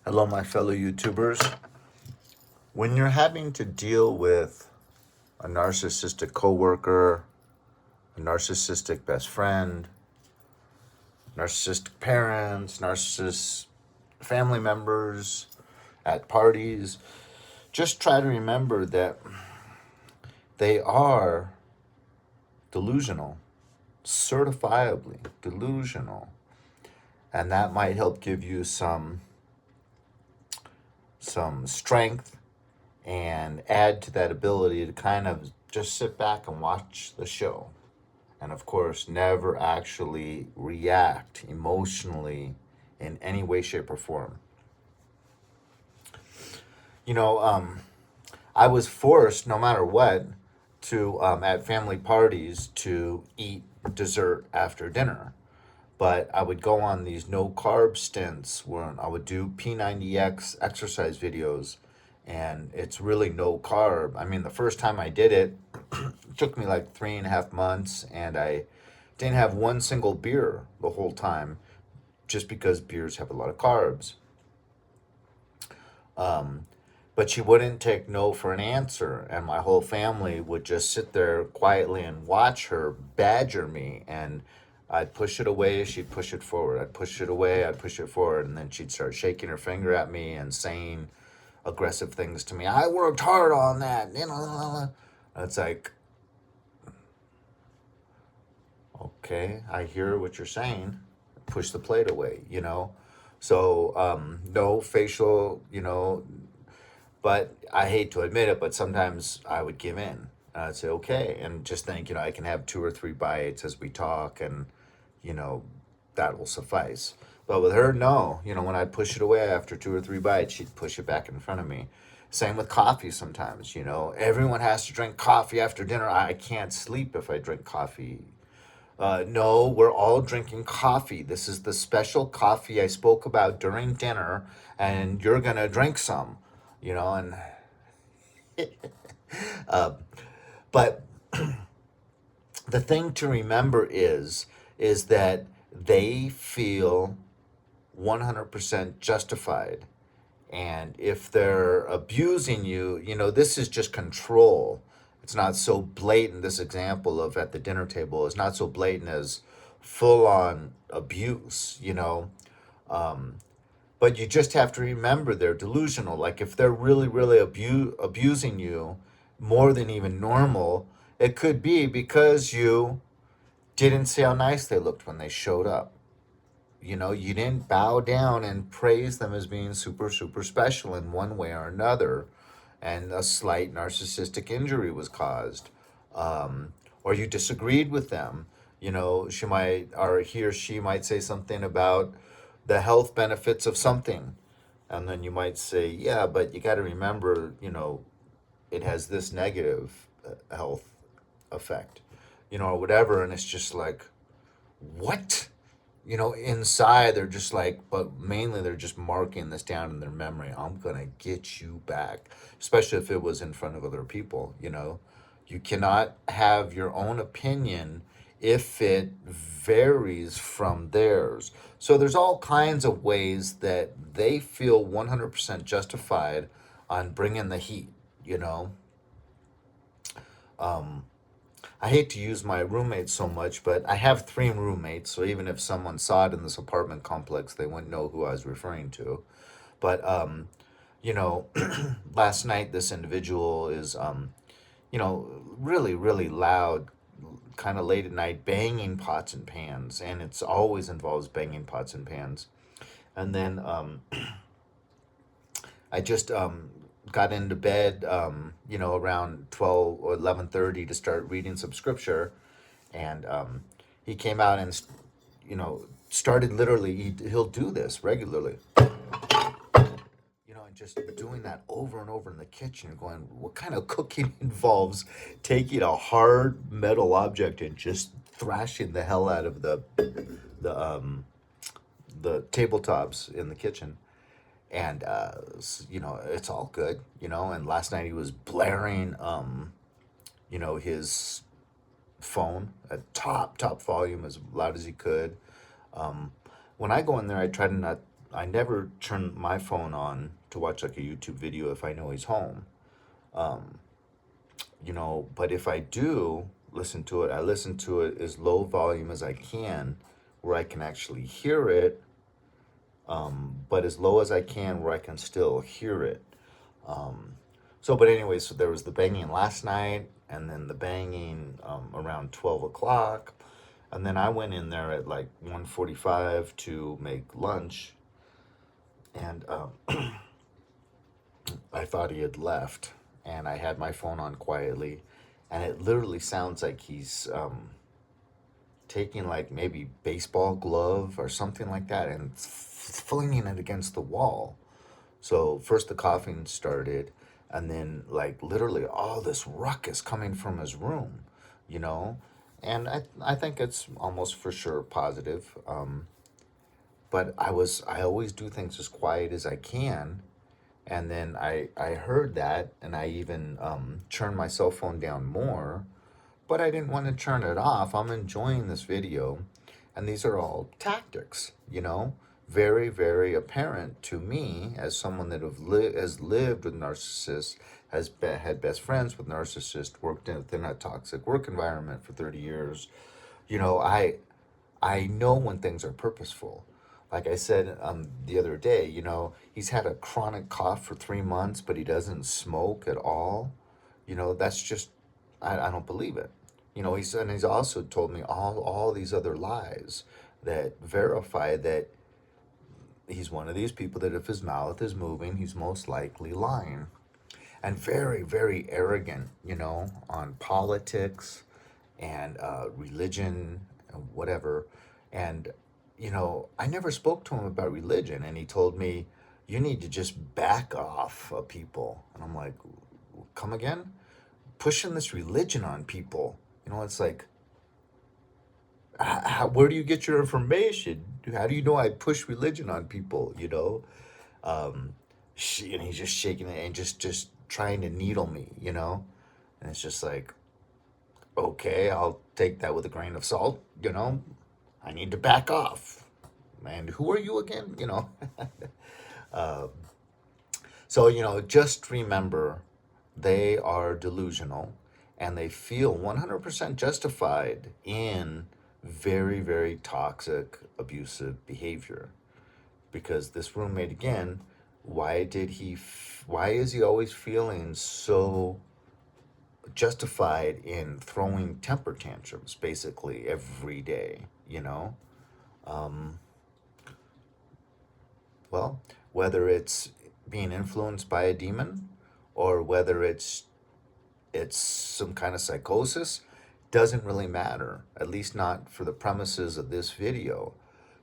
Hello, my fellow YouTubers. When you're having to deal with a narcissistic coworker, a narcissistic best friend, narcissistic parents, narcissist family members at parties, just try to remember that they are delusional, certifiably delusional. And that might help give you some strength and add to that ability to kind of just sit back and watch the show. And of course, never actually react emotionally in any way, shape, or form. You know, I was forced, no matter what, to, at family parties, to eat dessert after dinner. But I would go on these no carb stints where I would do P90X exercise videos, and it's really no carb. I mean, the first time I did it, it took me like 3.5 months, and I didn't have one single beer the whole time, just because beers have a lot of carbs. But she wouldn't take no for an answer, and my whole family would just sit there quietly and watch her badger me. And I'd push it away, she'd push it forward. I'd push it away, I'd push it forward, and then she'd start shaking her finger at me and saying aggressive things to me. I worked hard on that, you know. It's like, okay, I hear what you're saying. Push the plate away, you know. So no facial, but I hate to admit it, but sometimes I would give in. I'd say, okay, and just think, I can have 2 or 3 bites as we talk, and, you know, that will suffice. But with her, no. When I'd push it away after 2 or 3 bites, she'd push it back in front of me. Same with coffee sometimes, Everyone has to drink coffee after dinner. I can't sleep if I drink coffee. No, we're all drinking coffee. This is the special coffee I spoke about during dinner, and you're going to drink some, and but the thing to remember is that they feel 100% justified. And if they're abusing you, this is just control. It's not so blatant. This example of at the dinner table is not so blatant as full on abuse, But you just have to remember they're delusional. Like if they're really, really abusing you more than even normal, it could be because you didn't see how nice they looked when they showed up. You didn't bow down and praise them as being super, super special in one way or another, and a slight narcissistic injury was caused. Or you disagreed with them. She might, or he or she might say something about the health benefits of something. And then you might say, yeah, but you got to remember, it has this negative health effect, or whatever. And it's just like, what? Inside they're just like, but mainly they're just marking this down in their memory. I'm going to get you back, especially if it was in front of other people. You cannot have your own opinion if it varies from theirs. So there's all kinds of ways that they feel 100% justified on bringing the heat, you know. Um, I hate to use my roommates so much, but I have 3 roommates, so even if someone saw it in this apartment complex, they wouldn't know who I was referring to. But you know, last night this individual is really, really loud, kind of late at night, banging pots and pans, and it's always involves banging pots and pans. And then I just got into bed, around 12 or 11:30 to start reading some scripture, and he came out and started literally. He'll do this regularly, and just doing that over and over in the kitchen. You're going, what kind of cooking involves taking a hard metal object and just thrashing the hell out of the um the tabletops in the kitchen? And it's all good. And last night he was blaring his phone at top volume as loud as he could. When I go in there, I try to not I never turn my phone on to watch like a YouTube video if I know he's home. Um, but if I do listen to it, I listen to it as low volume as I can, where I can actually hear it, but as low as I can where I can still hear it. Um, but anyway, so there was the banging last night, and then the banging around 12 o'clock. And then I went in there at like 1:45 to make lunch, and I thought he had left, and I had my phone on quietly, and it literally sounds like he's taking like maybe baseball glove or something like that and flinging it against the wall. So first the coughing started, and then like literally all this ruckus coming from his room, you know, and I think it's almost for sure positive. But I always do things as quiet as I can, and then I heard that, and I even turned my cell phone down more, but I didn't want to turn it off. I'm enjoying this video, and these are all tactics, very, very apparent to me as someone that has lived with narcissists, had best friends with narcissists, worked within a toxic work environment for 30 years. You know, I I know when things are purposeful. Like I said the other day, he's had a chronic cough for 3 months, but he doesn't smoke at all. That's just, I don't believe it. He's also told me all these other lies that verify that he's one of these people that if his mouth is moving, he's most likely lying. And very, very arrogant, on politics and religion and whatever. And, I never spoke to him about religion. And he told me, you need to just back off of people. And I'm like, come again? Pushing this religion on people. It's like, where do you get your information? How do you know I push religion on people? Um, and he's just shaking it and just trying to needle me. And it's just like, okay, I'll take that with a grain of salt. I need to back off. And who are you again? Uh, so, just remember they are delusional, and they feel 100% justified in very, very toxic, abusive behavior. Because this roommate, again, why is he always feeling so justified in throwing temper tantrums basically every day, Um, well, whether it's being influenced by a demon or whether it's some kind of psychosis doesn't really matter, at least not for the premises of this video.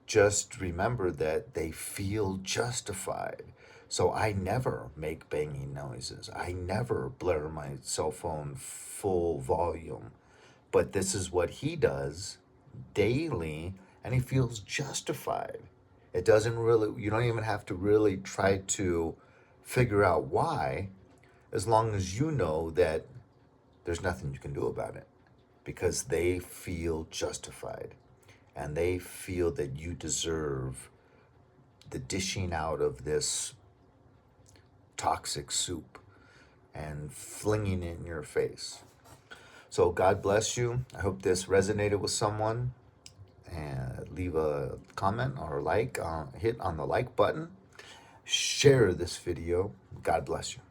Just remember that they feel justified. So I never make banging noises. I never blare my cell phone full volume. But this is what he does daily, and he feels justified. It doesn't really, you don't even have to really try to figure out why, as long as you know that there's nothing you can do about it because they feel justified and they feel that you deserve the dishing out of this toxic soup and flinging it in your face. So God bless you. I hope this resonated with someone. And leave a comment or hit on the like button. Share this video. God bless you.